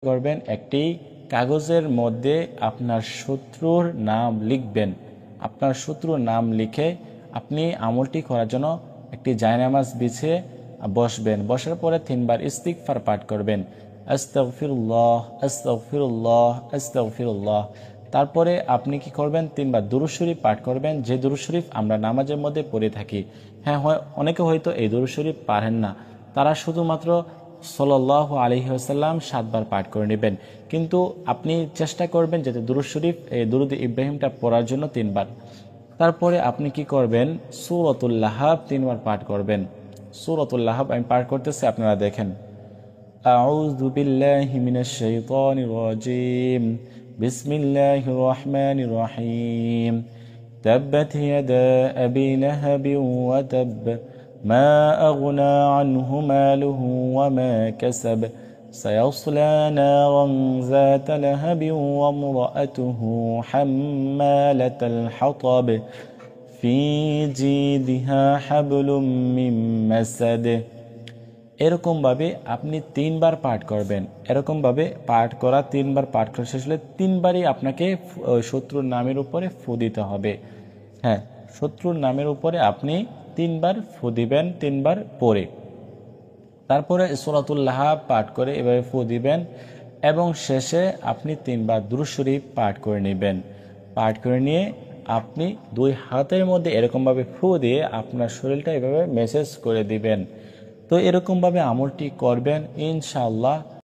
করবেন, একটি কাগজের মধ্যে আপনার শত্রুর নাম লিখবেন। আপনার শত্রুর নাম লিখে আপনি আমলটি করার জন্য একটি জায়নামাজ বিছিয়ে বসবেন। বসার পরে 3 বার ইস্তিগফার পাঠ করবেন, আস্তাগফিরুল্লাহ আস্তাগফিরুল্লাহ আস্তাগফিরুল্লাহ। তারপরে আপনি কি করবেন, 3 বার দুরূদ শরীফ পাঠ করবেন, যে দুরূদ শরীফ আমরা নামাজের মধ্যে পড়ে থাকি। হ্যাঁ, অনেকে হয়তো এই দুরূদ শরীফ পারেন না, তারা শুধুমাত্র সাল্লাল্লাহু আলাইহি ওয়াসাল্লাম 7 বার পাঠ করে নেবেন। কিন্তু আপনি চেষ্টা করবেন যাতে দুরূদ শরীফ, এই দুরূদ ইব্রাহিমটা পড়ার জন্য 3 বার। তারপরে আপনি কি করবেন, সূরাতুল লাহাব 3 বার পাঠ করবেন। সূরাতুল লাহাব আমি পাঠ করতেছি, আপনারা দেখেন। আউযু বিল্লাহি মিনাশ শাইতানির রাজীম, বিসমিল্লাহির রহমানির রহিম। তাব্বাত ইয়াদা আবি লাহাবিন ওয়া তাব, ما أغنى عنه ماله وما كسب سيصلى نارا ذات لهب وامرأته حمالة الحطب في جيدها حبل من مسد। এরকমভাবে আপনি 3 বার পাঠ করবেন। এরকমভাবে পাঠ করা 3 বার পাঠ করা শেষ হলে 3 বারই আপনাকে শত্রুর নামের উপরে ফু দিতে হবে। হ্যাঁ, শত্রুর নামের উপরে আপনি 3 বার ফু দিবেন, 3 বার পরে। তারপরে সূরাতুল লাহাব পাঠ করে এভাবে ফু দিবেন এবং শেষে আপনি 3 বার দুরূদ শরীফ পাঠ করে নেবেন। পাঠ করে নিয়ে আপনি 2 হাতের মধ্যে এরকমভাবে ফু দিয়ে আপনার শরীরটা এভাবে মেসেজ করে দিবেন। তো এরকমভাবে আমলটি করবেন, ইনশাআল্লাহ